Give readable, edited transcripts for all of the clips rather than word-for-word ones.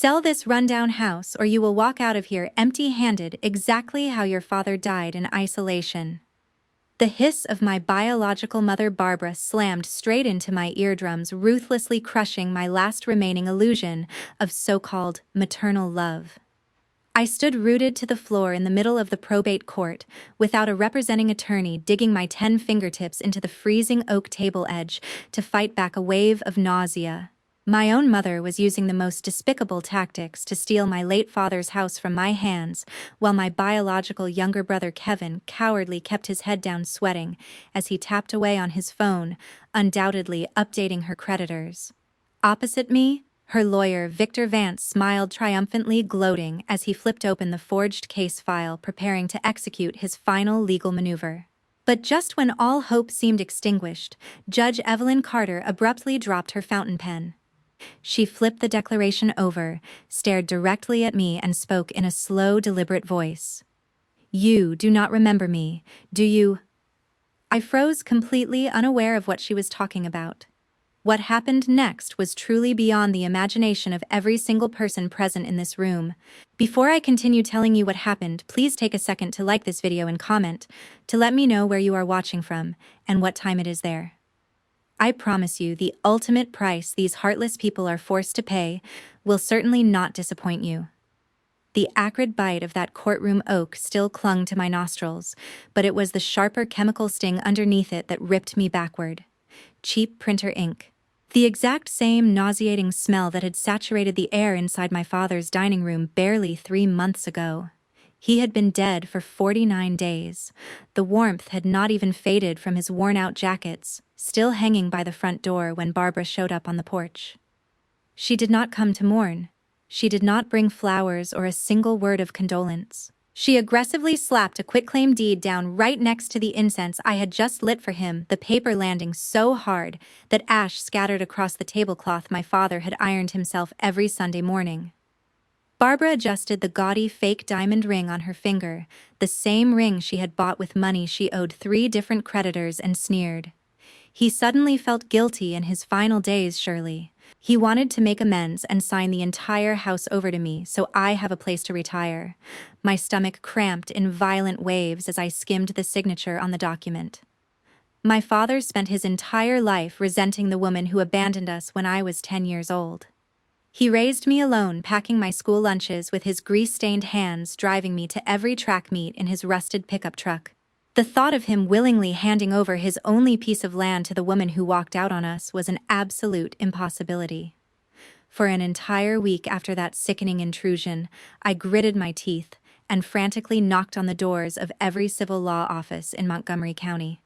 Sell this rundown house or you will walk out of here empty-handed, exactly how your father died in isolation. The hiss of my biological mother Barbara slammed straight into my eardrums, ruthlessly crushing my last remaining illusion of so-called maternal love. I stood rooted to the floor in the middle of the probate court, without a representing attorney, digging my 10 fingertips into the freezing oak table edge to fight back a wave of nausea. My own mother was using the most despicable tactics to steal my late father's house from my hands, while my biological younger brother Kevin cowardly kept his head down, sweating as he tapped away on his phone, undoubtedly updating her creditors. Opposite me, her lawyer Victor Vance smiled triumphantly, gloating as he flipped open the forged case file, preparing to execute his final legal maneuver. But just when all hope seemed extinguished, Judge Evelyn Carter abruptly dropped her fountain pen. She flipped the declaration over, stared directly at me, and spoke in a slow, deliberate voice. "You do not remember me, do you?" I froze, completely unaware of what she was talking about. What happened next was truly beyond the imagination of every single person present in this room. Before I continue telling you what happened, please take a second to like this video and comment, to let me know where you are watching from, and what time it is there. I promise you, the ultimate price these heartless people are forced to pay will certainly not disappoint you. The acrid bite of that courtroom oak still clung to my nostrils, but it was the sharper chemical sting underneath it that ripped me backward. Cheap printer ink. The exact same nauseating smell that had saturated the air inside my father's dining room barely 3 months ago. He had been dead for 49 days. The warmth had not even faded from his worn-out jackets, still hanging by the front door when Barbara showed up on the porch. She did not come to mourn. She did not bring flowers or a single word of condolence. She aggressively slapped a quitclaim deed down right next to the incense I had just lit for him, the paper landing so hard that ash scattered across the tablecloth my father had ironed himself every Sunday morning. Barbara adjusted the gaudy fake diamond ring on her finger, the same ring she had bought with money she owed 3 different creditors, and sneered. He suddenly felt guilty in his final days, Shirley. He wanted to make amends and sign the entire house over to me so I have a place to retire. My stomach cramped in violent waves as I skimmed the signature on the document. My father spent his entire life resenting the woman who abandoned us when I was 10 years old. He raised me alone, packing my school lunches with his grease-stained hands, driving me to every track meet in his rusted pickup truck. The thought of him willingly handing over his only piece of land to the woman who walked out on us was an absolute impossibility. For an entire week after that sickening intrusion, I gritted my teeth and frantically knocked on the doors of every civil law office in Montgomery County.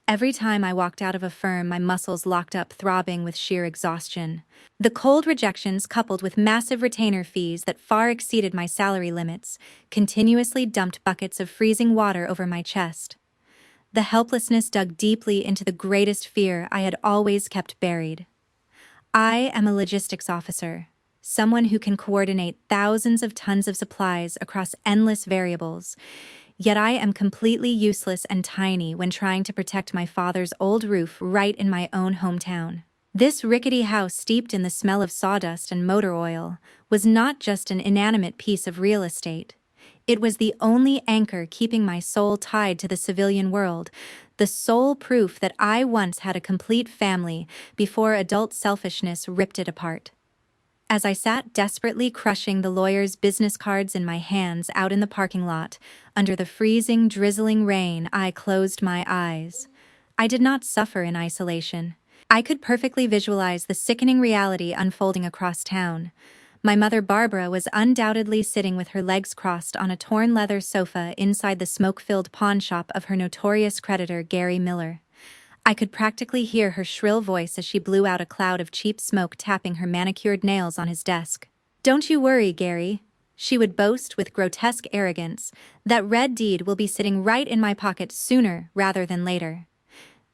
Every time I walked out of a firm, my muscles locked up, throbbing with sheer exhaustion. The cold rejections, coupled with massive retainer fees that far exceeded my salary limits, continuously dumped buckets of freezing water over my chest. The helplessness dug deeply into the greatest fear I had always kept buried. I am a logistics officer, someone who can coordinate thousands of tons of supplies across endless variables. Yet I am completely useless and tiny when trying to protect my father's old roof right in my own hometown. This rickety house, steeped in the smell of sawdust and motor oil, was not just an inanimate piece of real estate. It was the only anchor keeping my soul tied to the civilian world, the sole proof that I once had a complete family before adult selfishness ripped it apart. As I sat desperately crushing the lawyer's business cards in my hands out in the parking lot, under the freezing, drizzling rain, I closed my eyes. I did not suffer in isolation. I could perfectly visualize the sickening reality unfolding across town. My mother Barbara was undoubtedly sitting with her legs crossed on a torn leather sofa inside the smoke-filled pawn shop of her notorious creditor Gary Miller. I could practically hear her shrill voice as she blew out a cloud of cheap smoke, tapping her manicured nails on his desk. "Don't you worry, Gary," she would boast with grotesque arrogance. "That red deed will be sitting right in my pocket sooner rather than later."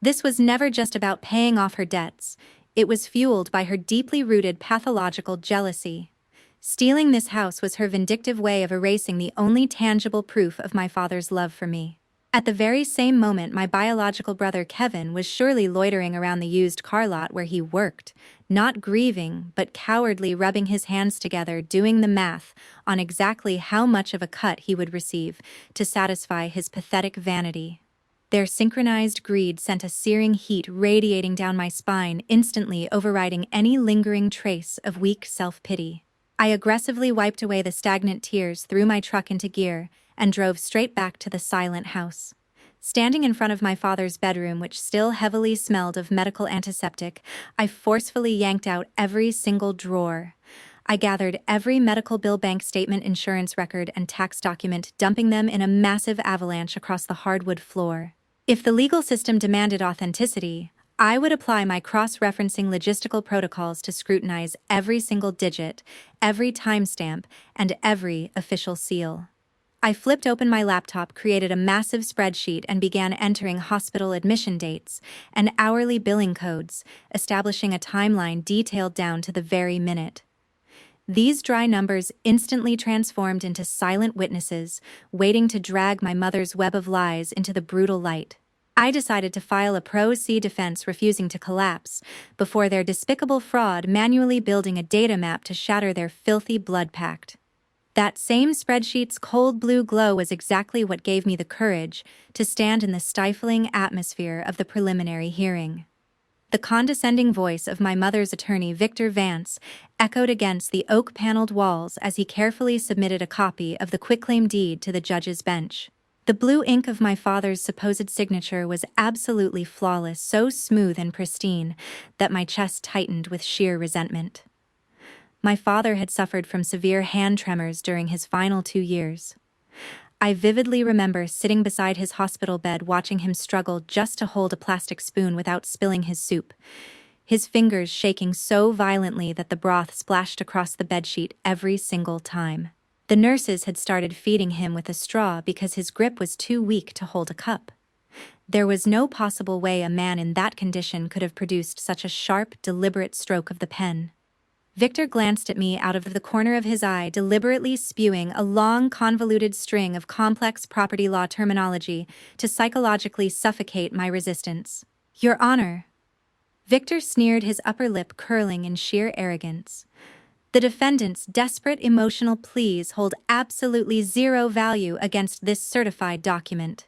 This was never just about paying off her debts. It was fueled by her deeply rooted pathological jealousy. Stealing this house was her vindictive way of erasing the only tangible proof of my father's love for me. At the very same moment, my biological brother Kevin was surely loitering around the used car lot where he worked, not grieving, but cowardly rubbing his hands together, doing the math on exactly how much of a cut he would receive to satisfy his pathetic vanity. Their synchronized greed sent a searing heat radiating down my spine, instantly overriding any lingering trace of weak self-pity. I aggressively wiped away the stagnant tears, threw my truck into gear, and drove straight back to the silent house. Standing in front of my father's bedroom, which still heavily smelled of medical antiseptic, I forcefully yanked out every single drawer. I gathered every medical bill, bank statement, insurance record, and tax document, dumping them in a massive avalanche across the hardwood floor. If the legal system demanded authenticity, I would apply my cross-referencing logistical protocols to scrutinize every single digit, every timestamp, and every official seal. I flipped open my laptop, created a massive spreadsheet, and began entering hospital admission dates and hourly billing codes, establishing a timeline detailed down to the very minute. These dry numbers instantly transformed into silent witnesses, waiting to drag my mother's web of lies into the brutal light. I decided to file a pro se defense, refusing to collapse before their despicable fraud, manually building a data map to shatter their filthy blood pact. That same spreadsheet's cold blue glow was exactly what gave me the courage to stand in the stifling atmosphere of the preliminary hearing. The condescending voice of my mother's attorney, Victor Vance, echoed against the oak-paneled walls as he carefully submitted a copy of the quitclaim deed to the judge's bench. The blue ink of my father's supposed signature was absolutely flawless, so smooth and pristine that my chest tightened with sheer resentment. My father had suffered from severe hand tremors during his final 2 years. I vividly remember sitting beside his hospital bed, watching him struggle just to hold a plastic spoon without spilling his soup, his fingers shaking so violently that the broth splashed across the bedsheet every single time. The nurses had started feeding him with a straw because his grip was too weak to hold a cup. There was no possible way a man in that condition could have produced such a sharp, deliberate stroke of the pen. Victor glanced at me out of the corner of his eye, deliberately spewing a long, convoluted string of complex property law terminology to psychologically suffocate my resistance. "Your Honor." Victor sneered, his upper lip curling in sheer arrogance. "The defendant's desperate emotional pleas hold absolutely zero value against this certified document."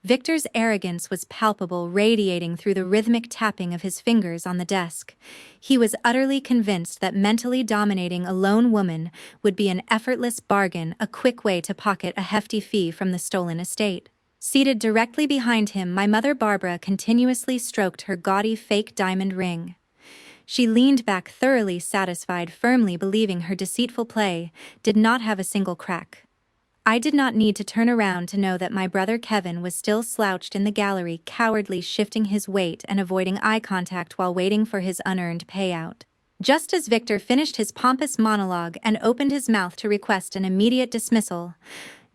Victor's arrogance was palpable, radiating through the rhythmic tapping of his fingers on the desk. He was utterly convinced that mentally dominating a lone woman would be an effortless bargain, a quick way to pocket a hefty fee from the stolen estate. Seated directly behind him, my mother Barbara continuously stroked her gaudy fake diamond ring. She leaned back, thoroughly satisfied, firmly believing her deceitful play did not have a single crack. I did not need to turn around to know that my brother Kevin was still slouched in the gallery, cowardly shifting his weight and avoiding eye contact while waiting for his unearned payout. Just as Victor finished his pompous monologue and opened his mouth to request an immediate dismissal,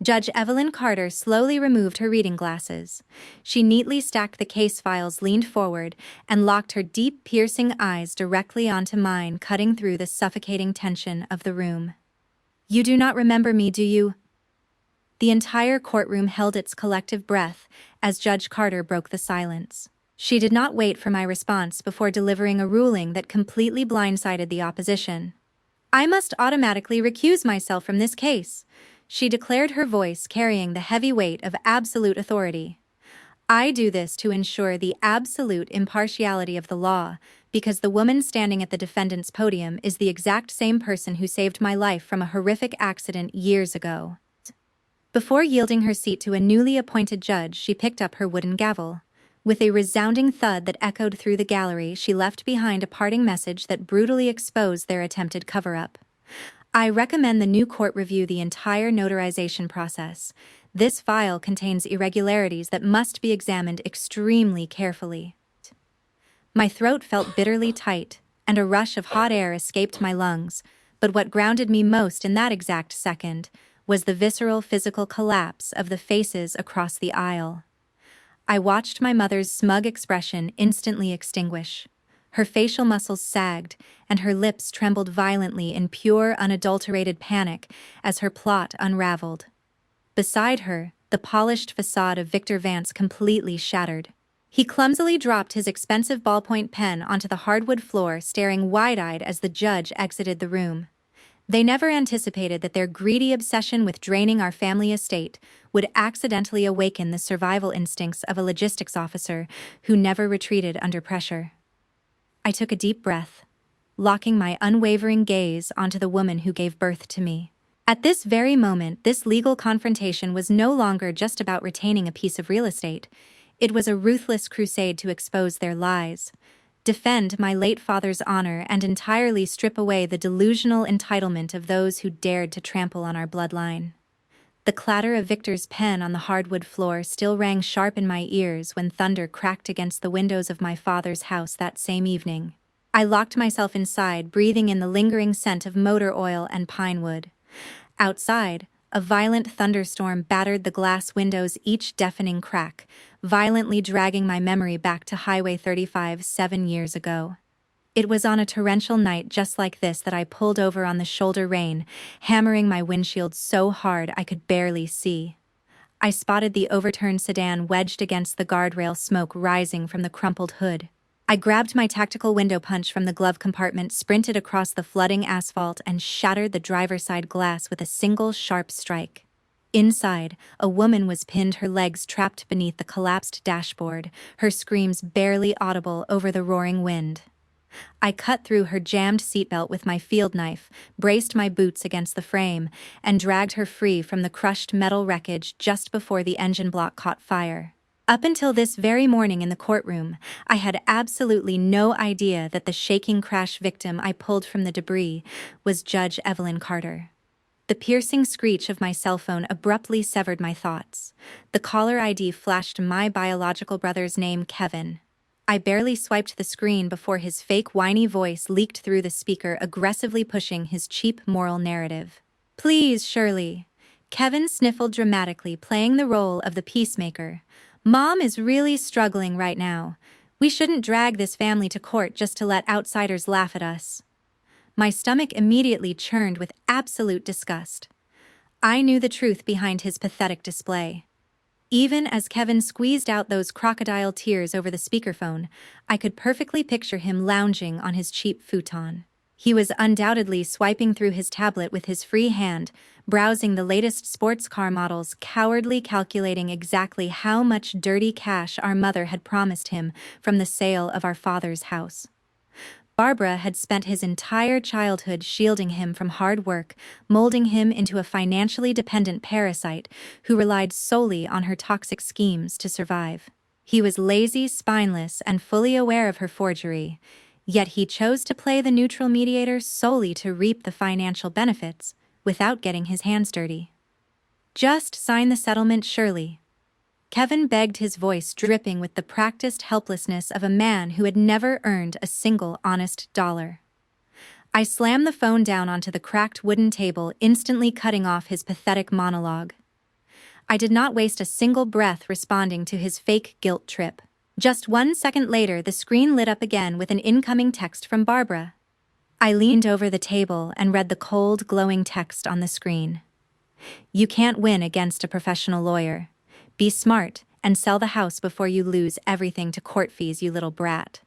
Judge Evelyn Carter slowly removed her reading glasses. She neatly stacked the case files, leaned forward, and locked her deep, piercing eyes directly onto mine, cutting through the suffocating tension of the room. "You do not remember me, do you?" The entire courtroom held its collective breath as Judge Carter broke the silence. She did not wait for my response before delivering a ruling that completely blindsided the opposition. "I must automatically recuse myself from this case," she declared, her voice carrying the heavy weight of absolute authority. "I do this to ensure the absolute impartiality of the law, because the woman standing at the defendant's podium is the exact same person who saved my life from a horrific accident years ago." Before yielding her seat to a newly appointed judge, she picked up her wooden gavel. With a resounding thud that echoed through the gallery, she left behind a parting message that brutally exposed their attempted cover-up. "I recommend the new court review the entire notarization process. This file contains irregularities that must be examined extremely carefully." My throat felt bitterly tight, and a rush of hot air escaped my lungs, but what grounded me most in that exact second was the visceral physical collapse of the faces across the aisle. I watched my mother's smug expression instantly extinguish. Her facial muscles sagged, and her lips trembled violently in pure, unadulterated panic as her plot unraveled. Beside her, the polished facade of Victor Vance completely shattered. He clumsily dropped his expensive ballpoint pen onto the hardwood floor, staring wide-eyed as the judge exited the room. They never anticipated that their greedy obsession with draining our family estate would accidentally awaken the survival instincts of a logistics officer who never retreated under pressure. I took a deep breath, locking my unwavering gaze onto the woman who gave birth to me. At this very moment, this legal confrontation was no longer just about retaining a piece of real estate. It was a ruthless crusade to expose their lies, defend my late father's honor, and entirely strip away the delusional entitlement of those who dared to trample on our bloodline. The clatter of Victor's pen on the hardwood floor still rang sharp in my ears when thunder cracked against the windows of my father's house that same evening. I locked myself inside, breathing in the lingering scent of motor oil and pine wood. Outside, a violent thunderstorm battered the glass windows, each deafening crack, violently dragging my memory back to Highway 35 7 years ago. It was on a torrential night just like this that I pulled over on the shoulder rain, hammering my windshield so hard I could barely see. I spotted the overturned sedan wedged against the guardrail, smoke rising from the crumpled hood. I grabbed my tactical window punch from the glove compartment, sprinted across the flooding asphalt, and shattered the driver's side glass with a single sharp strike. Inside, a woman was pinned, her legs trapped beneath the collapsed dashboard, her screams barely audible over the roaring wind. I cut through her jammed seatbelt with my field knife, braced my boots against the frame, and dragged her free from the crushed metal wreckage just before the engine block caught fire. Up until this very morning in the courtroom, I had absolutely no idea that the shaking crash victim I pulled from the debris was Judge Evelyn Carter. The piercing screech of my cell phone abruptly severed my thoughts. The caller ID flashed my biological brother's name, Kevin. I barely swiped the screen before his fake whiny voice leaked through the speaker, aggressively pushing his cheap moral narrative. "Please, Shirley." Kevin sniffled dramatically, playing the role of the peacemaker. "Mom is really struggling right now. We shouldn't drag this family to court just to let outsiders laugh at us." My stomach immediately churned with absolute disgust. I knew the truth behind his pathetic display. Even as Kevin squeezed out those crocodile tears over the speakerphone, I could perfectly picture him lounging on his cheap futon. He was undoubtedly swiping through his tablet with his free hand, browsing the latest sports car models, cowardly calculating exactly how much dirty cash our mother had promised him from the sale of our father's house. Barbara had spent his entire childhood shielding him from hard work, molding him into a financially dependent parasite who relied solely on her toxic schemes to survive. He was lazy, spineless, and fully aware of her forgery, yet he chose to play the neutral mediator solely to reap the financial benefits, without getting his hands dirty. "Just sign the settlement, Shirley." Kevin begged, his voice dripping with the practiced helplessness of a man who had never earned a single honest dollar. I slammed the phone down onto the cracked wooden table, instantly cutting off his pathetic monologue. I did not waste a single breath responding to his fake guilt trip. Just 1 second later, the screen lit up again with an incoming text from Barbara. I leaned over the table and read the cold, glowing text on the screen. "You can't win against a professional lawyer. Be smart and sell the house before you lose everything to court fees, you little brat."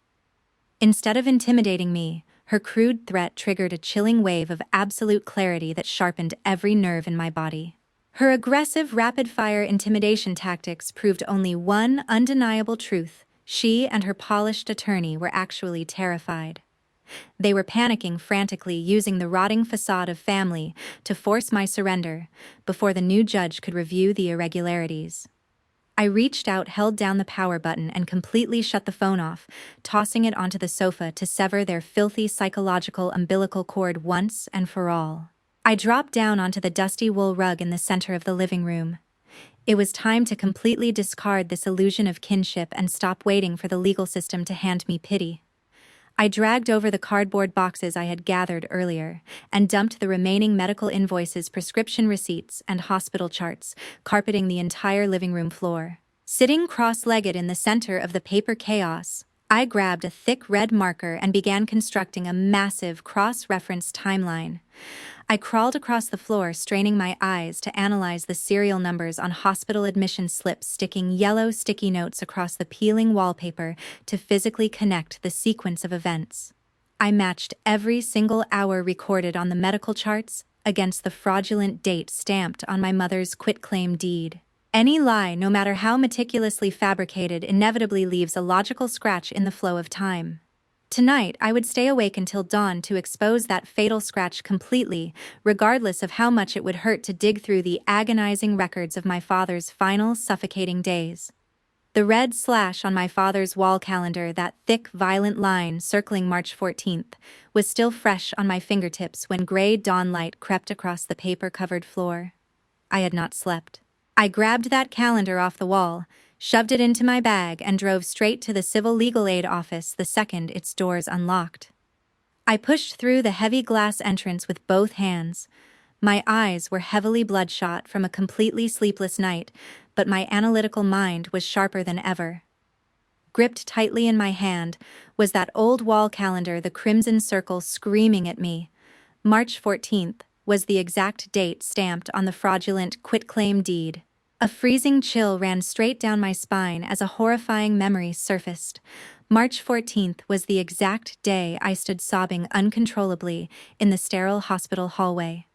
Instead of intimidating me, her crude threat triggered a chilling wave of absolute clarity that sharpened every nerve in my body. Her aggressive, rapid-fire intimidation tactics proved only one undeniable truth: she and her polished attorney were actually terrified. They were panicking frantically, using the rotting facade of family to force my surrender before the new judge could review the irregularities. I reached out, held down the power button, and completely shut the phone off, tossing it onto the sofa to sever their filthy psychological umbilical cord once and for all. I dropped down onto the dusty wool rug in the center of the living room. It was time to completely discard this illusion of kinship and stop waiting for the legal system to hand me pity. I dragged over the cardboard boxes I had gathered earlier and dumped the remaining medical invoices, prescription receipts, and hospital charts, carpeting the entire living room floor. Sitting cross-legged in the center of the paper chaos, I grabbed a thick red marker and began constructing a massive cross-reference timeline. I crawled across the floor, straining my eyes to analyze the serial numbers on hospital admission slips, sticking yellow sticky notes across the peeling wallpaper to physically connect the sequence of events. I matched every single hour recorded on the medical charts against the fraudulent date stamped on my mother's quitclaim deed. Any lie, no matter how meticulously fabricated, inevitably leaves a logical scratch in the flow of time. Tonight, I would stay awake until dawn to expose that fatal scratch completely, regardless of how much it would hurt to dig through the agonizing records of my father's final suffocating days. The red slash on my father's wall calendar, that thick, violent line circling March 14th, was still fresh on my fingertips when gray dawnlight crept across the paper-covered floor. I had not slept. I grabbed that calendar off the wall, shoved it into my bag, and drove straight to the Civil Legal Aid office the second its doors unlocked. I pushed through the heavy glass entrance with both hands. My eyes were heavily bloodshot from a completely sleepless night, but my analytical mind was sharper than ever. Gripped tightly in my hand was that old wall calendar, the crimson circle screaming at me. March 14th was the exact date stamped on the fraudulent quitclaim deed. A freezing chill ran straight down my spine as a horrifying memory surfaced. March 14th was the exact day I stood sobbing uncontrollably in the sterile hospital hallway.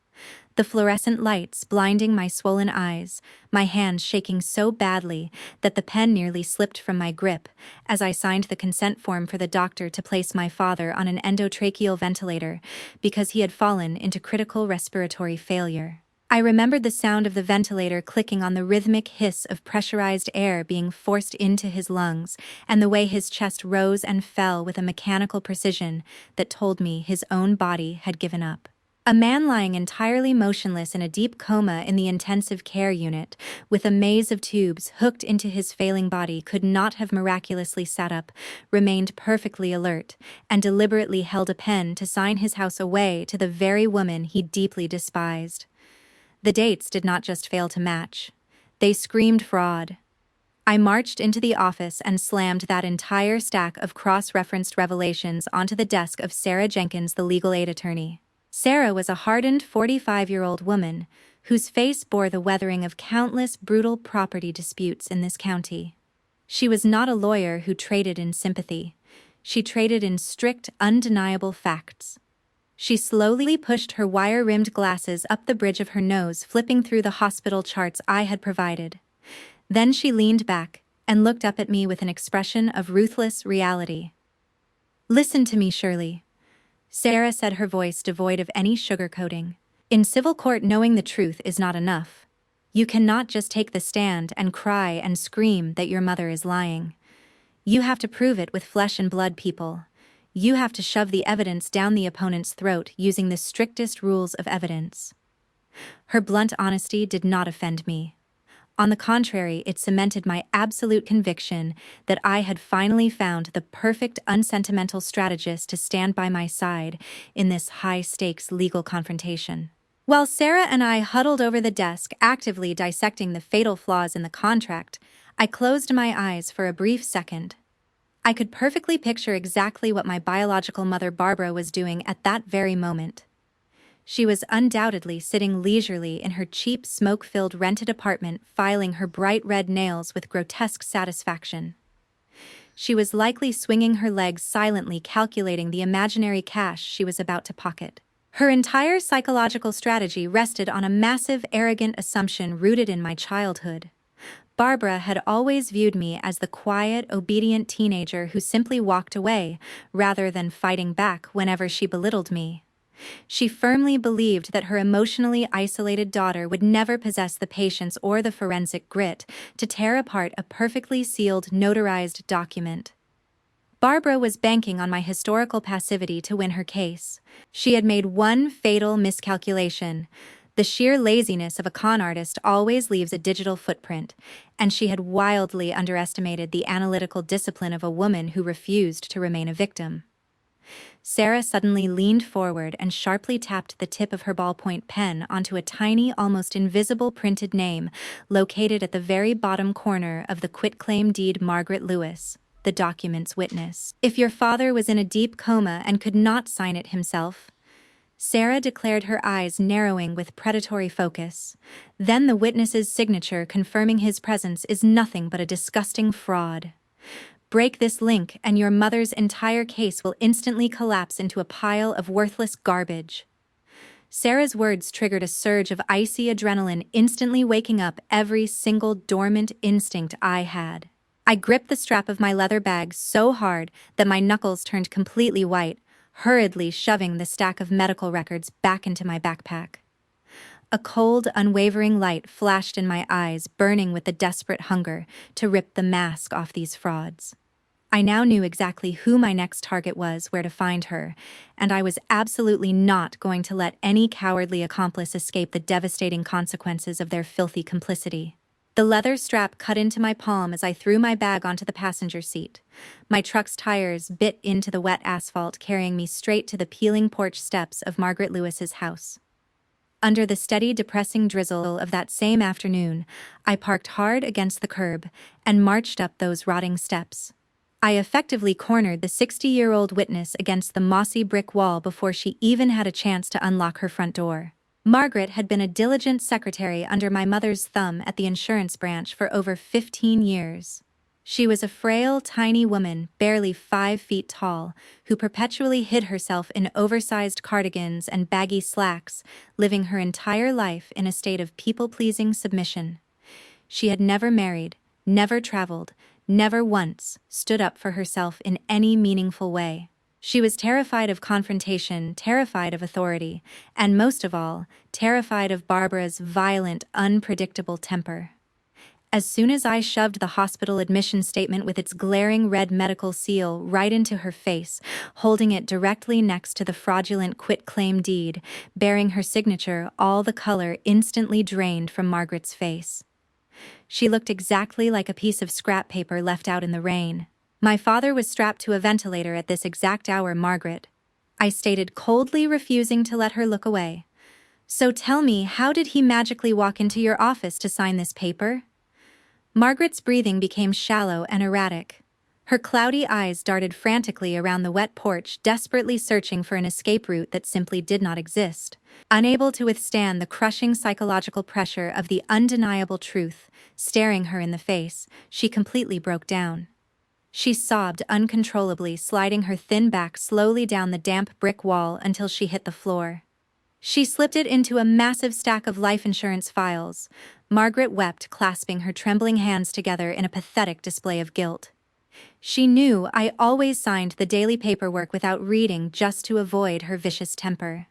The fluorescent lights blinding my swollen eyes, my hands shaking so badly that the pen nearly slipped from my grip as I signed the consent form for the doctor to place my father on an endotracheal ventilator because he had fallen into critical respiratory failure. I remembered the sound of the ventilator clicking on the rhythmic hiss of pressurized air being forced into his lungs, and the way his chest rose and fell with a mechanical precision that told me his own body had given up. A man lying entirely motionless in a deep coma in the intensive care unit, with a maze of tubes hooked into his failing body, could not have miraculously sat up, remained perfectly alert, and deliberately held a pen to sign his house away to the very woman he deeply despised. The dates did not just fail to match. They screamed fraud. I marched into the office and slammed that entire stack of cross-referenced revelations onto the desk of Sarah Jenkins, the legal aid attorney. Sarah was a hardened 45-year-old woman whose face bore the weathering of countless brutal property disputes in this county. She was not a lawyer who traded in sympathy. She traded in strict, undeniable facts. She slowly pushed her wire-rimmed glasses up the bridge of her nose, flipping through the hospital charts I had provided. Then she leaned back and looked up at me with an expression of ruthless reality. "Listen to me, Shirley," Sarah said, her voice devoid of any sugarcoating. "In civil court, knowing the truth is not enough. You cannot just take the stand and cry and scream that your mother is lying. You have to prove it with flesh and blood, people. You have to shove the evidence down the opponent's throat using the strictest rules of evidence." Her blunt honesty did not offend me. On the contrary, it cemented my absolute conviction that I had finally found the perfect unsentimental strategist to stand by my side in this high-stakes legal confrontation. While Sarah and I huddled over the desk, actively dissecting the fatal flaws in the contract, I closed my eyes for a brief second. I could perfectly picture exactly what my biological mother Barbara was doing at that very moment. She was undoubtedly sitting leisurely in her cheap, smoke-filled rented apartment, filing her bright red nails with grotesque satisfaction. She was likely swinging her legs silently, calculating the imaginary cash she was about to pocket. Her entire psychological strategy rested on a massive, arrogant assumption rooted in my childhood. Barbara had always viewed me as the quiet, obedient teenager who simply walked away, rather than fighting back whenever she belittled me. She firmly believed that her emotionally isolated daughter would never possess the patience or the forensic grit to tear apart a perfectly sealed, notarized document. Barbara was banking on my historical passivity to win her case. She had made one fatal miscalculation. The sheer laziness of a con artist always leaves a digital footprint, and she had wildly underestimated the analytical discipline of a woman who refused to remain a victim. Sarah suddenly leaned forward and sharply tapped the tip of her ballpoint pen onto a tiny, almost invisible printed name located at the very bottom corner of the quitclaim deed. "Margaret Lewis, the document's witness. If your father was in a deep coma and could not sign it himself," Sarah declared, her eyes narrowing with predatory focus. Then the witness's signature confirming his presence is nothing but a disgusting fraud. Break this link and your mother's entire case will instantly collapse into a pile of worthless garbage. Sarah's words triggered a surge of icy adrenaline, instantly waking up every single dormant instinct I had. I gripped the strap of my leather bag so hard that my knuckles turned completely white, hurriedly shoving the stack of medical records back into my backpack. A cold, unwavering light flashed in my eyes, burning with the desperate hunger to rip the mask off these frauds. I now knew exactly who my next target was, where to find her, and I was absolutely not going to let any cowardly accomplice escape the devastating consequences of their filthy complicity. The leather strap cut into my palm as I threw my bag onto the passenger seat. My truck's tires bit into the wet asphalt, carrying me straight to the peeling porch steps of Margaret Lewis's house. Under the steady, depressing drizzle of that same afternoon, I parked hard against the curb and marched up those rotting steps. I effectively cornered the 60-year-old witness against the mossy brick wall before she even had a chance to unlock her front door. Margaret had been a diligent secretary under my mother's thumb at the insurance branch for over 15 years. She was a frail, tiny woman, barely 5 feet tall, who perpetually hid herself in oversized cardigans and baggy slacks, living her entire life in a state of people-pleasing submission. She had never married, never traveled, never once stood up for herself in any meaningful way. She was terrified of confrontation, terrified of authority, and most of all, terrified of Barbara's violent, unpredictable temper. As soon as I shoved the hospital admission statement with its glaring red medical seal right into her face, holding it directly next to the fraudulent quitclaim deed, bearing her signature, all the color instantly drained from Margaret's face. She looked exactly like a piece of scrap paper left out in the rain. My father was strapped to a ventilator at this exact hour, Margaret. I stated, coldly refusing to let her look away. So tell me, how did he magically walk into your office to sign this paper? Margaret's breathing became shallow and erratic. Her cloudy eyes darted frantically around the wet porch, desperately searching for an escape route that simply did not exist. Unable to withstand the crushing psychological pressure of the undeniable truth staring her in the face, she completely broke down. She sobbed uncontrollably, sliding her thin back slowly down the damp brick wall until she hit the floor. She slipped it into a massive stack of life insurance files. Margaret wept, clasping her trembling hands together in a pathetic display of guilt. She knew I always signed the daily paperwork without reading, just to avoid her vicious temper.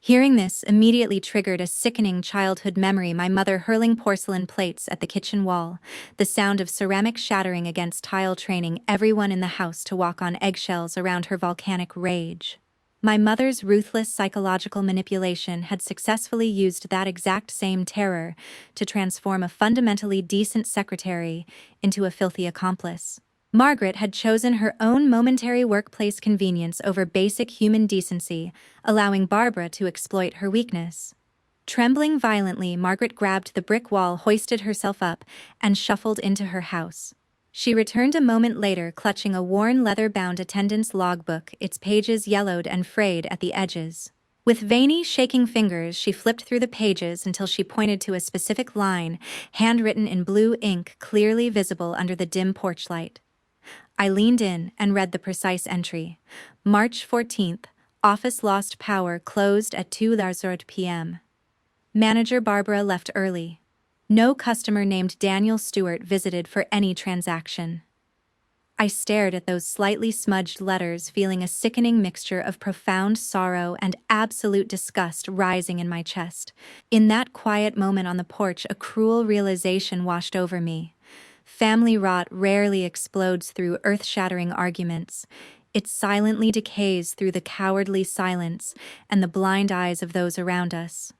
Hearing this immediately triggered a sickening childhood memory, my mother hurling porcelain plates at the kitchen wall, the sound of ceramic shattering against tile, training everyone in the house to walk on eggshells around her volcanic rage. My mother's ruthless psychological manipulation had successfully used that exact same terror to transform a fundamentally decent secretary into a filthy accomplice. Margaret had chosen her own momentary workplace convenience over basic human decency, allowing Barbara to exploit her weakness. Trembling violently, Margaret grabbed the brick wall, hoisted herself up, and shuffled into her house. She returned a moment later, clutching a worn leather-bound attendance logbook, its pages yellowed and frayed at the edges. With veiny, shaking fingers, she flipped through the pages until she pointed to a specific line, handwritten in blue ink, clearly visible under the dim porch light. I leaned in and read the precise entry. March 14th, office lost power, closed at 2:30 p.m. Manager Barbara left early. No customer named Daniel Stewart visited for any transaction. I stared at those slightly smudged letters, feeling a sickening mixture of profound sorrow and absolute disgust rising in my chest. In that quiet moment on the porch, a cruel realization washed over me. Family rot rarely explodes through earth-shattering arguments. It silently decays through the cowardly silence and the blind eyes of those around us.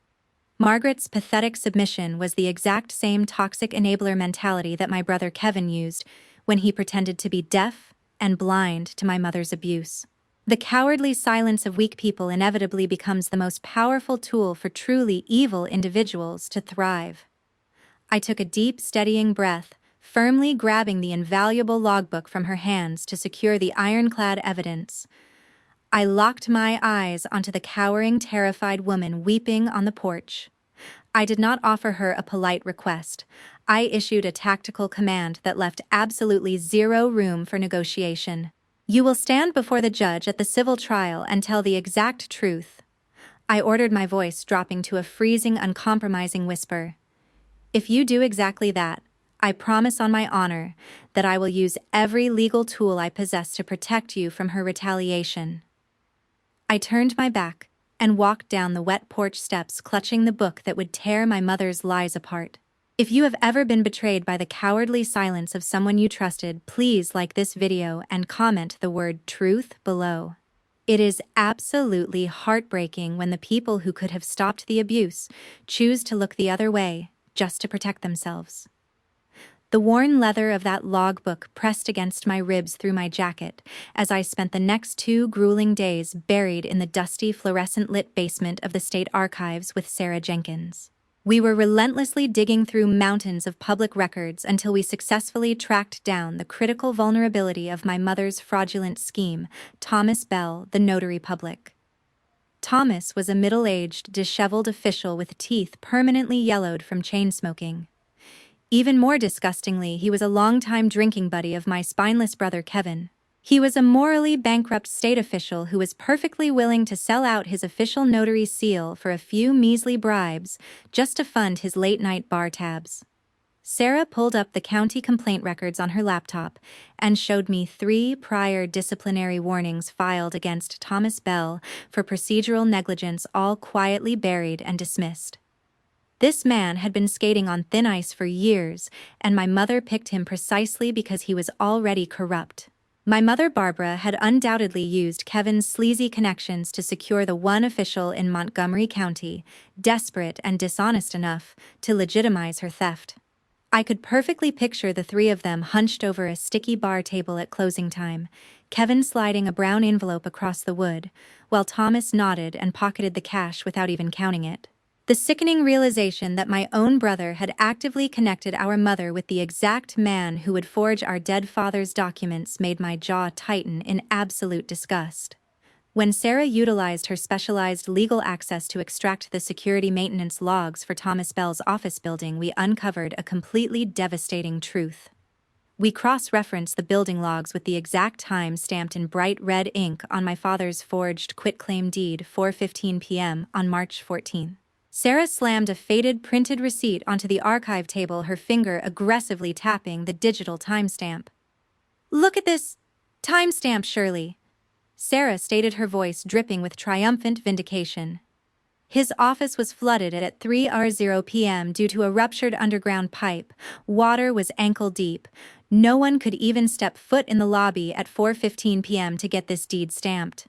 Margaret's pathetic submission was the exact same toxic enabler mentality that my brother Kevin used when he pretended to be deaf and blind to my mother's abuse. The cowardly silence of weak people inevitably becomes the most powerful tool for truly evil individuals to thrive. I took a deep, steadying breath, firmly grabbing the invaluable logbook from her hands to secure the ironclad evidence. I locked my eyes onto the cowering, terrified woman weeping on the porch. I did not offer her a polite request. I issued a tactical command that left absolutely zero room for negotiation. You will stand before the judge at the civil trial and tell the exact truth. I ordered, my voice dropping to a freezing, uncompromising whisper. If you do exactly that, I promise on my honor that I will use every legal tool I possess to protect you from her retaliation. I turned my back and walked down the wet porch steps, clutching the book that would tear my mother's lies apart. If you have ever been betrayed by the cowardly silence of someone you trusted, please like this video and comment the word truth below. It is absolutely heartbreaking when the people who could have stopped the abuse choose to look the other way just to protect themselves. The worn leather of that logbook pressed against my ribs through my jacket as I spent the next 2 grueling days buried in the dusty, fluorescent-lit basement of the State Archives with Sarah Jenkins. We were relentlessly digging through mountains of public records until we successfully tracked down the critical vulnerability of my mother's fraudulent scheme, Thomas Bell, the notary public. Thomas was a middle-aged, disheveled official with teeth permanently yellowed from chain smoking. Even more disgustingly, he was a longtime drinking buddy of my spineless brother Kevin. He was a morally bankrupt state official who was perfectly willing to sell out his official notary seal for a few measly bribes just to fund his late-night bar tabs. Sarah pulled up the county complaint records on her laptop and showed me 3 prior disciplinary warnings filed against Thomas Bell for procedural negligence, all quietly buried and dismissed. This man had been skating on thin ice for years, and my mother picked him precisely because he was already corrupt. My mother, Barbara, had undoubtedly used Kevin's sleazy connections to secure the one official in Montgomery County, desperate and dishonest enough to legitimize her theft. I could perfectly picture the 3 of them hunched over a sticky bar table at closing time, Kevin sliding a brown envelope across the wood, while Thomas nodded and pocketed the cash without even counting it. The sickening realization that my own brother had actively connected our mother with the exact man who would forge our dead father's documents made my jaw tighten in absolute disgust. When Sarah utilized her specialized legal access to extract the security maintenance logs for Thomas Bell's office building, we uncovered a completely devastating truth. We cross-referenced the building logs with the exact time stamped in bright red ink on my father's forged quitclaim deed, 4:15 p.m. on March 14. Sarah slammed a faded printed receipt onto the archive table, her finger aggressively tapping the digital timestamp. "Look at this timestamp, Shirley," Sarah stated, her voice dripping with triumphant vindication. His office was flooded at 3:00 p.m. due to a ruptured underground pipe. Water was ankle deep. No one could even step foot in the lobby at 4:15 p.m. to get this deed stamped.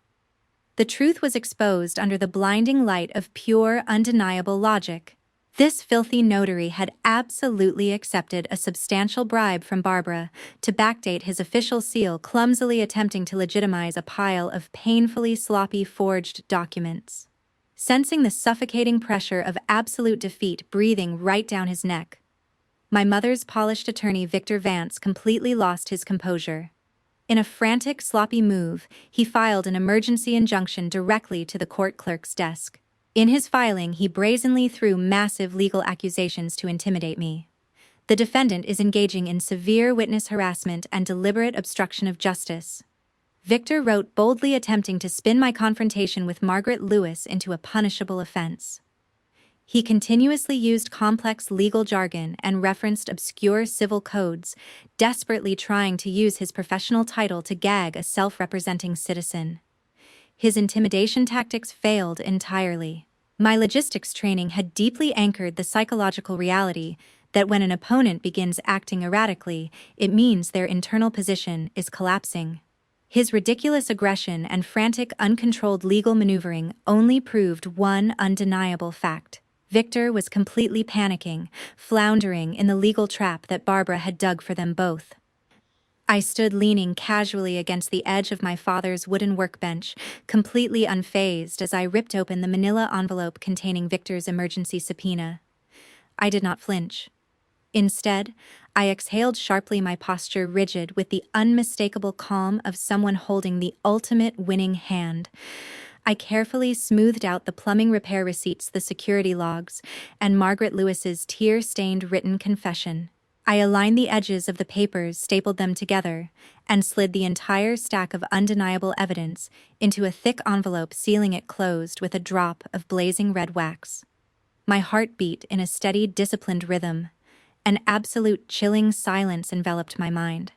The truth was exposed under the blinding light of pure, undeniable logic. This filthy notary had absolutely accepted a substantial bribe from Barbara to backdate his official seal, clumsily attempting to legitimize a pile of painfully sloppy forged documents. Sensing the suffocating pressure of absolute defeat breathing right down his neck, my mother's polished attorney Victor Vance completely lost his composure. In a frantic, sloppy move, he filed an emergency injunction directly to the court clerk's desk. In his filing, he brazenly threw massive legal accusations to intimidate me. The defendant is engaging in severe witness harassment and deliberate obstruction of justice, Victor wrote, boldly attempting to spin my confrontation with Margaret Lewis into a punishable offense. He continuously used complex legal jargon and referenced obscure civil codes, desperately trying to use his professional title to gag a self-representing citizen. His intimidation tactics failed entirely. My logistics training had deeply anchored the psychological reality that when an opponent begins acting erratically, it means their internal position is collapsing. His ridiculous aggression and frantic, uncontrolled legal maneuvering only proved one undeniable fact. Victor was completely panicking, floundering in the legal trap that Barbara had dug for them both. I stood leaning casually against the edge of my father's wooden workbench, completely unfazed as I ripped open the manila envelope containing Victor's emergency subpoena. I did not flinch. Instead, I exhaled sharply, my posture rigid with the unmistakable calm of someone holding the ultimate winning hand. I carefully smoothed out the plumbing repair receipts, the security logs, and Margaret Lewis's tear-stained written confession. I aligned the edges of the papers, stapled them together, and slid the entire stack of undeniable evidence into a thick envelope, sealing it closed with a drop of blazing red wax. My heart beat in a steady, disciplined rhythm. An absolute chilling silence enveloped my mind.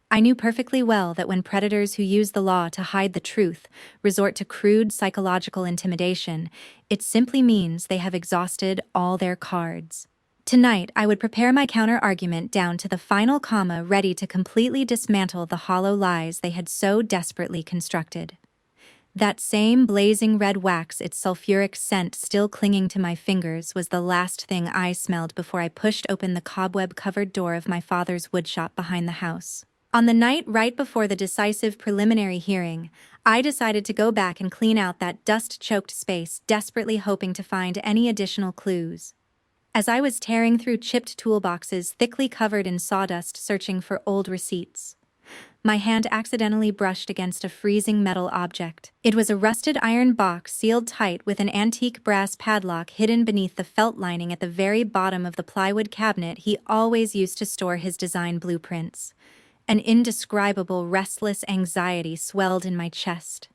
I knew perfectly well that when predators who use the law to hide the truth resort to crude psychological intimidation, it simply means they have exhausted all their cards. Tonight, I would prepare my counter-argument down to the final comma, ready to completely dismantle the hollow lies they had so desperately constructed. That same blazing red wax, its sulfuric scent still clinging to my fingers, was the last thing I smelled before I pushed open the cobweb-covered door of my father's woodshop behind the house. On the night right before the decisive preliminary hearing, I decided to go back and clean out that dust-choked space, desperately hoping to find any additional clues. As I was tearing through chipped toolboxes thickly covered in sawdust searching for old receipts, my hand accidentally brushed against a freezing metal object. It was a rusted iron box sealed tight with an antique brass padlock hidden beneath the felt lining at the very bottom of the plywood cabinet he always used to store his design blueprints. An indescribable, restless anxiety swelled in my chest.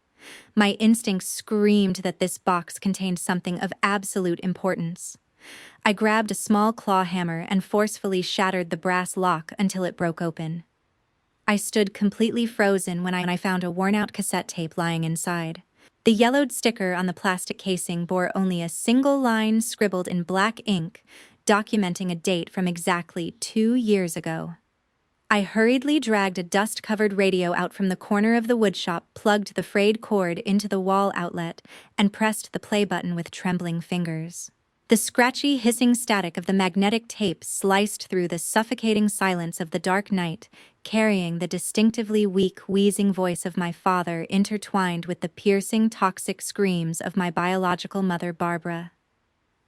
My instincts screamed that this box contained something of absolute importance. I grabbed a small claw hammer and forcefully shattered the brass lock until it broke open. I stood completely frozen when I found a worn-out cassette tape lying inside. The yellowed sticker on the plastic casing bore only a single line scribbled in black ink, documenting a date from exactly 2 years ago. I hurriedly dragged a dust-covered radio out from the corner of the woodshop, plugged the frayed cord into the wall outlet, and pressed the play button with trembling fingers. The scratchy, hissing static of the magnetic tape sliced through the suffocating silence of the dark night, carrying the distinctively weak, wheezing voice of my father intertwined with the piercing, toxic screams of my biological mother, Barbara.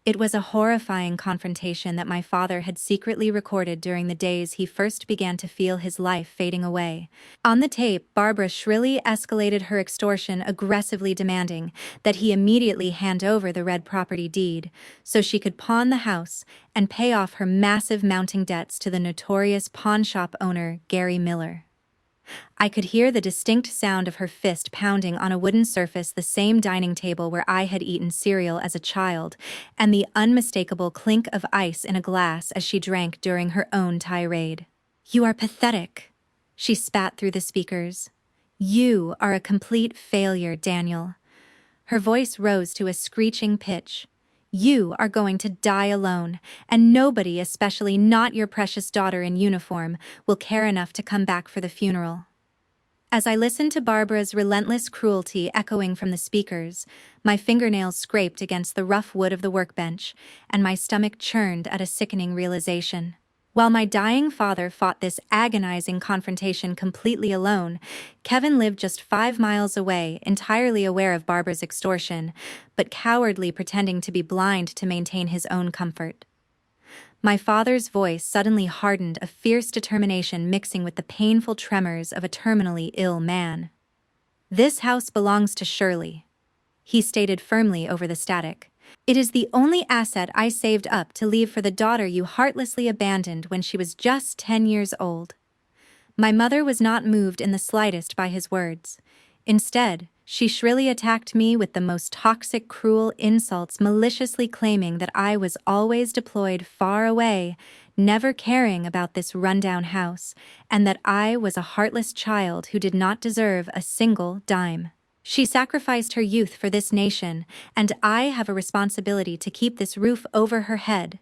It was a horrifying confrontation that my father had secretly recorded during the days he first began to feel his life fading away. On the tape, Barbara shrilly escalated her extortion, aggressively demanding that he immediately hand over the red property deed so she could pawn the house and pay off her massive mounting debts to the notorious pawnshop owner, Gary Miller. I could hear the distinct sound of her fist pounding on a wooden surface, the same dining table where I had eaten cereal as a child, and the unmistakable clink of ice in a glass as she drank during her own tirade. "You are pathetic," she spat through the speakers. "You are a complete failure, Daniel." Her voice rose to a screeching pitch. "You are going to die alone, and nobody, especially not your precious daughter in uniform, will care enough to come back for the funeral." As I listened to Barbara's relentless cruelty echoing from the speakers, my fingernails scraped against the rough wood of the workbench, and my stomach churned at a sickening realization. While my dying father fought this agonizing confrontation completely alone, Kevin lived just 5 miles away, entirely aware of Barbara's extortion, but cowardly pretending to be blind to maintain his own comfort. My father's voice suddenly hardened, a fierce determination mixing with the painful tremors of a terminally ill man. "This house belongs to Shirley," he stated firmly over the static. "It is the only asset I saved up to leave for the daughter you heartlessly abandoned when she was just 10 years old." My mother was not moved in the slightest by his words. Instead, she shrilly attacked me with the most toxic, cruel insults, maliciously claiming that I was always deployed far away, never caring about this rundown house, and that I was a heartless child who did not deserve a single dime. She sacrificed her youth for this nation, and I have a responsibility to keep this roof over her head.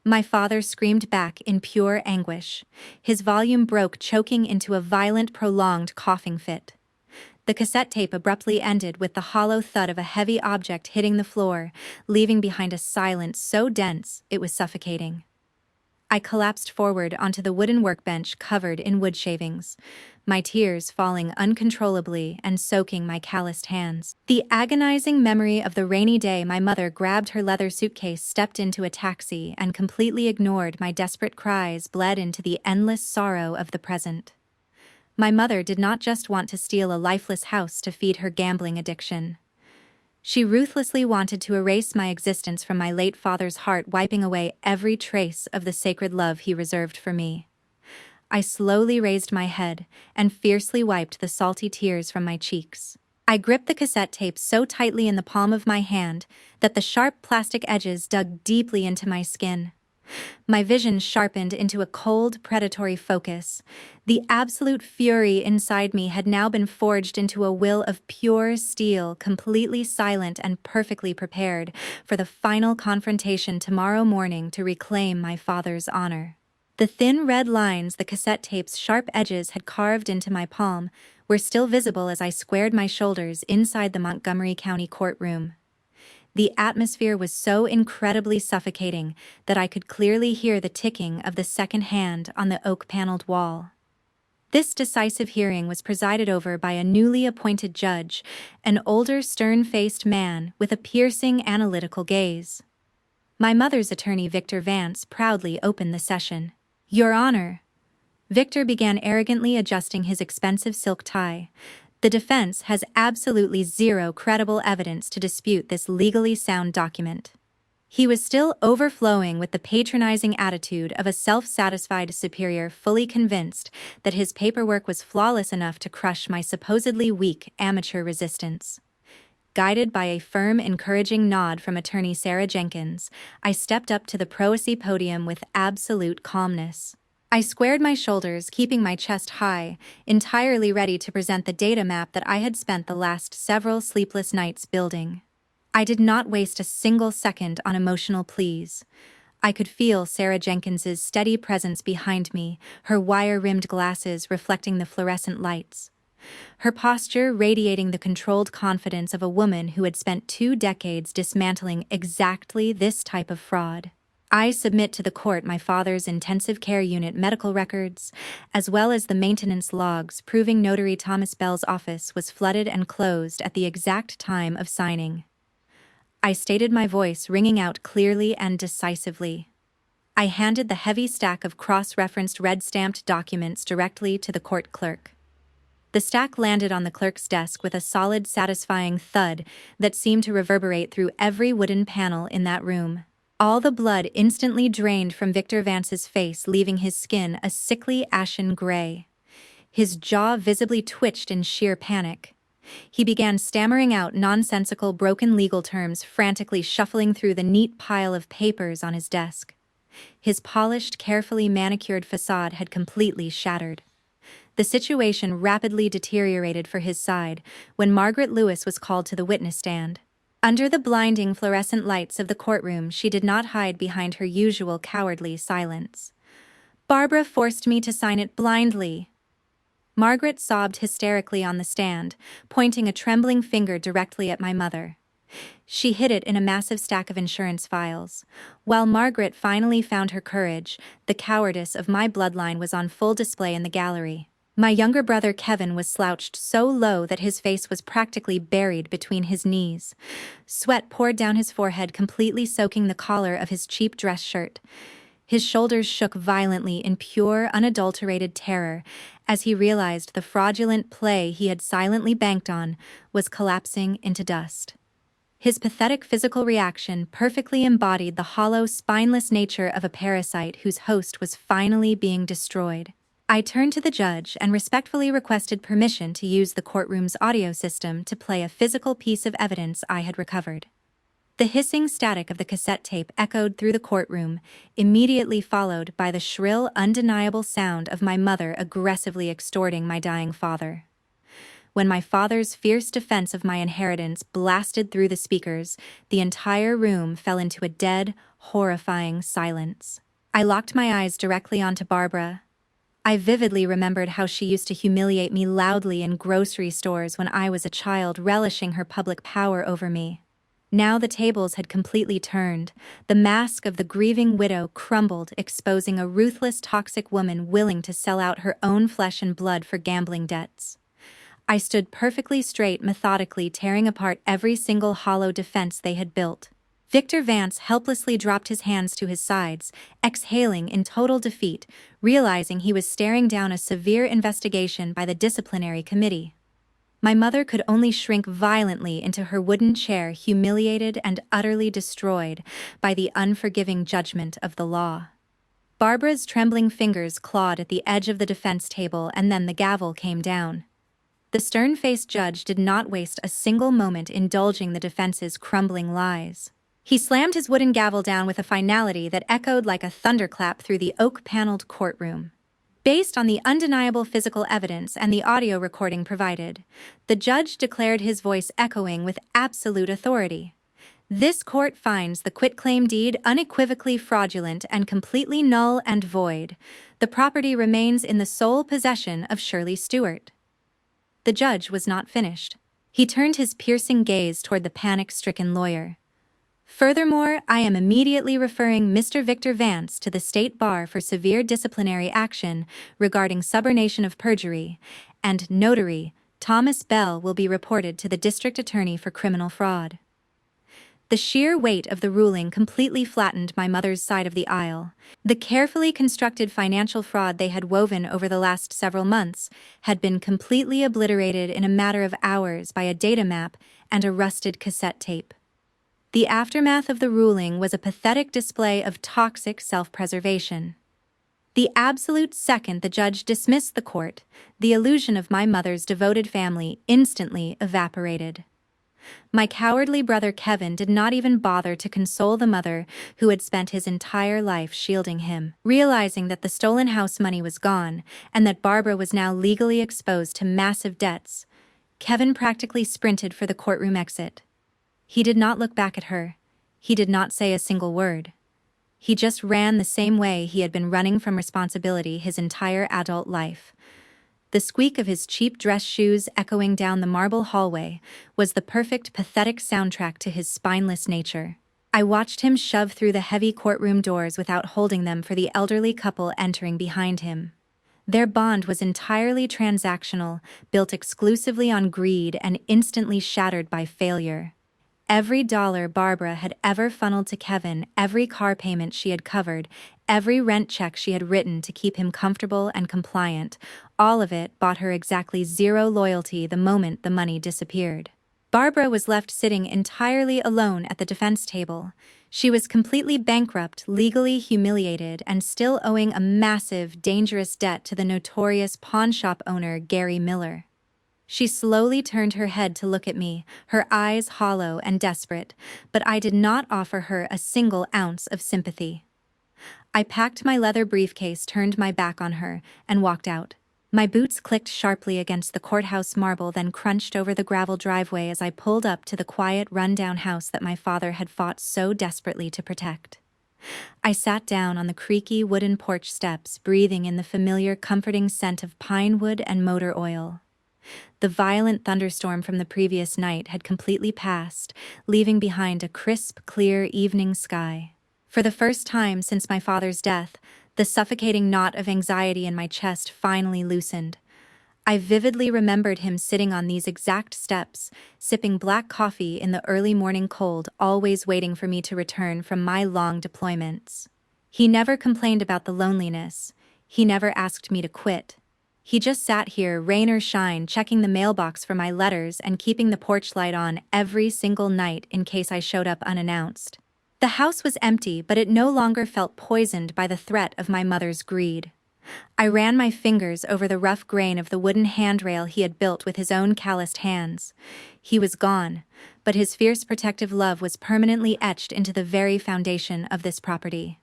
My father screamed back in pure anguish. His volume broke, choking into a violent, prolonged coughing fit. The cassette tape abruptly ended with the hollow thud of a heavy object hitting the floor, leaving behind a silence so dense it was suffocating. I collapsed forward onto the wooden workbench covered in wood shavings, my tears falling uncontrollably and soaking my calloused hands. The agonizing memory of the rainy day my mother grabbed her leather suitcase, stepped into a taxi, and completely ignored my desperate cries bled into the endless sorrow of the present. My mother did not just want to steal a lifeless house to feed her gambling addiction. She ruthlessly wanted to erase my existence from my late father's heart, wiping away every trace of the sacred love he reserved for me. I slowly raised my head and fiercely wiped the salty tears from my cheeks. I gripped the cassette tape so tightly in the palm of my hand that the sharp plastic edges dug deeply into my skin. My vision sharpened into a cold, predatory focus. The absolute fury inside me had now been forged into a will of pure steel, completely silent and perfectly prepared for the final confrontation tomorrow morning to reclaim my father's honor. The thin red lines the cassette tape's sharp edges had carved into my palm were still visible as I squared my shoulders inside the Montgomery County courtroom. The atmosphere was so incredibly suffocating that I could clearly hear the ticking of the second hand on the oak-paneled wall. This decisive hearing was presided over by a newly appointed judge, an older, stern-faced man with a piercing, analytical gaze. My mother's attorney, Victor Vance, proudly opened the session. "Your Honor," Victor began arrogantly adjusting his expensive silk tie, "the defense has absolutely zero credible evidence to dispute this legally sound document." He was still overflowing with the patronizing attitude of a self-satisfied superior, fully convinced that his paperwork was flawless enough to crush my supposedly weak amateur resistance. Guided by a firm, encouraging nod from attorney Sarah Jenkins, I stepped up to the pro-se podium with absolute calmness. I squared my shoulders, keeping my chest high, entirely ready to present the data map that I had spent the last several sleepless nights building. I did not waste a single second on emotional pleas. I could feel Sarah Jenkins's steady presence behind me, her wire-rimmed glasses reflecting the fluorescent lights. Her posture radiating the controlled confidence of a woman who had spent 2 decades dismantling exactly this type of fraud. I submit to the court my father's intensive care unit medical records, as well as the maintenance logs proving Notary Thomas Bell's office was flooded and closed at the exact time of signing. I stated, my voice ringing out clearly and decisively. I handed the heavy stack of cross-referenced red-stamped documents directly to the court clerk. The stack landed on the clerk's desk with a solid, satisfying thud that seemed to reverberate through every wooden panel in that room. All the blood instantly drained from Victor Vance's face, leaving his skin a sickly ashen gray. His jaw visibly twitched in sheer panic. He began stammering out nonsensical, broken legal terms, frantically shuffling through the neat pile of papers on his desk. His polished, carefully manicured facade had completely shattered. The situation rapidly deteriorated for his side when Margaret Lewis was called to the witness stand. Under the blinding fluorescent lights of the courtroom, she did not hide behind her usual cowardly silence. "Barbara forced me to sign it blindly." Margaret sobbed hysterically on the stand, pointing a trembling finger directly at my mother. She hid it in a massive stack of insurance files. While Margaret finally found her courage, the cowardice of my bloodline was on full display in the gallery. My younger brother Kevin was slouched so low that his face was practically buried between his knees. Sweat poured down his forehead, completely soaking the collar of his cheap dress shirt. His shoulders shook violently in pure, unadulterated terror as he realized the fraudulent play he had silently banked on was collapsing into dust. His pathetic physical reaction perfectly embodied the hollow, spineless nature of a parasite whose host was finally being destroyed. I turned to the judge and respectfully requested permission to use the courtroom's audio system to play a physical piece of evidence I had recovered. The hissing static of the cassette tape echoed through the courtroom, immediately followed by the shrill, undeniable sound of my mother aggressively extorting my dying father. When my father's fierce defense of my inheritance blasted through the speakers, the entire room fell into a dead, horrifying silence. I locked my eyes directly onto Barbara. I vividly remembered how she used to humiliate me loudly in grocery stores when I was a child, relishing her public power over me. Now the tables had completely turned. The mask of the grieving widow crumbled, exposing a ruthless, toxic woman willing to sell out her own flesh and blood for gambling debts. I stood perfectly straight, methodically tearing apart every single hollow defense they had built. Victor Vance helplessly dropped his hands to his sides, exhaling in total defeat, realizing he was staring down a severe investigation by the disciplinary committee. My mother could only shrink violently into her wooden chair, humiliated and utterly destroyed by the unforgiving judgment of the law. Barbara's trembling fingers clawed at the edge of the defense table, and then the gavel came down. The stern-faced judge did not waste a single moment indulging the defense's crumbling lies. He slammed his wooden gavel down with a finality that echoed like a thunderclap through the oak-paneled courtroom. Based on the undeniable physical evidence and the audio recording provided, the judge declared, his voice echoing with absolute authority. This court finds the quitclaim deed unequivocally fraudulent and completely null and void. The property remains in the sole possession of Shirley Stewart. The judge was not finished. He turned his piercing gaze toward the panic-stricken lawyer. Furthermore, I am immediately referring Mr. Victor Vance to the State Bar for severe disciplinary action regarding subornation of perjury, and notary Thomas Bell will be reported to the District Attorney for criminal fraud. The sheer weight of the ruling completely flattened my mother's side of the aisle. The carefully constructed financial fraud they had woven over the last several months had been completely obliterated in a matter of hours by a data map and a rusted cassette tape. The aftermath of the ruling was a pathetic display of toxic self-preservation. The absolute second the judge dismissed the court, the illusion of my mother's devoted family instantly evaporated. My cowardly brother Kevin did not even bother to console the mother who had spent his entire life shielding him. Realizing that the stolen house money was gone and that Barbara was now legally exposed to massive debts, Kevin practically sprinted for the courtroom exit. He did not look back at her. He did not say a single word. He just ran the same way he had been running from responsibility his entire adult life. The squeak of his cheap dress shoes echoing down the marble hallway was the perfect, pathetic soundtrack to his spineless nature. I watched him shove through the heavy courtroom doors without holding them for the elderly couple entering behind him. Their bond was entirely transactional, built exclusively on greed and instantly shattered by failure. Every dollar Barbara had ever funneled to Kevin, every car payment she had covered, every rent check she had written to keep him comfortable and compliant, all of it bought her exactly zero loyalty the moment the money disappeared. Barbara was left sitting entirely alone at the defense table. She was completely bankrupt, legally humiliated, and still owing a massive, dangerous debt to the notorious pawnshop owner Gary Miller. She slowly turned her head to look at me, her eyes hollow and desperate, but I did not offer her a single ounce of sympathy. I packed my leather briefcase, turned my back on her, and walked out. My boots clicked sharply against the courthouse marble, then crunched over the gravel driveway as I pulled up to the quiet, run-down house that my father had fought so desperately to protect. I sat down on the creaky wooden porch steps, breathing in the familiar, comforting scent of pine wood and motor oil. The violent thunderstorm from the previous night had completely passed, leaving behind a crisp, clear evening sky. For the first time since my father's death, the suffocating knot of anxiety in my chest finally loosened. I vividly remembered him sitting on these exact steps, sipping black coffee in the early morning cold, always waiting for me to return from my long deployments. He never complained about the loneliness. He never asked me to quit. He just sat here, rain or shine, checking the mailbox for my letters and keeping the porch light on every single night in case I showed up unannounced. The house was empty, but it no longer felt poisoned by the threat of my mother's greed. I ran my fingers over the rough grain of the wooden handrail he had built with his own calloused hands. He was gone, but his fierce protective love was permanently etched into the very foundation of this property.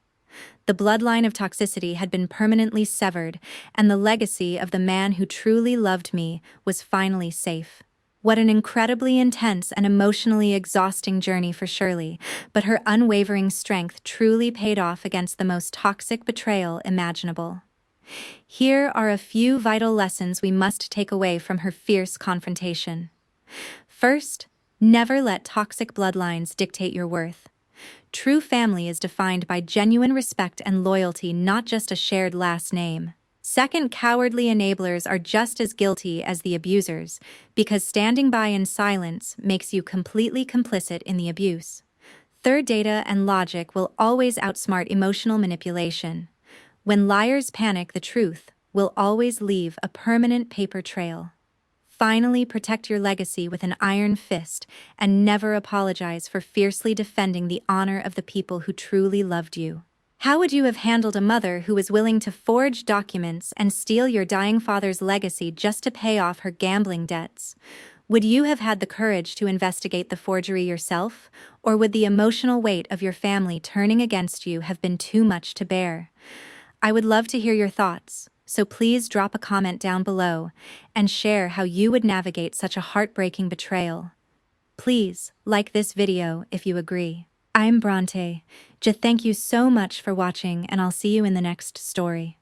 The bloodline of toxicity had been permanently severed, and the legacy of the man who truly loved me was finally safe. What an incredibly intense and emotionally exhausting journey for Shirley, but her unwavering strength truly paid off against the most toxic betrayal imaginable. Here are a few vital lessons we must take away from her fierce confrontation. First, Never let toxic bloodlines dictate your worth. True family is defined by genuine respect and loyalty, not just a shared last name. Second, cowardly enablers are just as guilty as the abusers, because standing by in silence makes you completely complicit in the abuse. Third, data and logic will always outsmart emotional manipulation. When liars panic, the truth will always leave a permanent paper trail. Finally, protect your legacy with an iron fist and never apologize for fiercely defending the honor of the people who truly loved you. How would you have handled a mother who was willing to forge documents and steal your dying father's legacy just to pay off her gambling debts? Would you have had the courage to investigate the forgery yourself, or would the emotional weight of your family turning against you have been too much to bear? I would love to hear your thoughts, so please drop a comment down below and share how you would navigate such a heartbreaking betrayal. Please like this video if you agree. I'm Bronte. Thank you so much for watching, and I'll see you in the next story.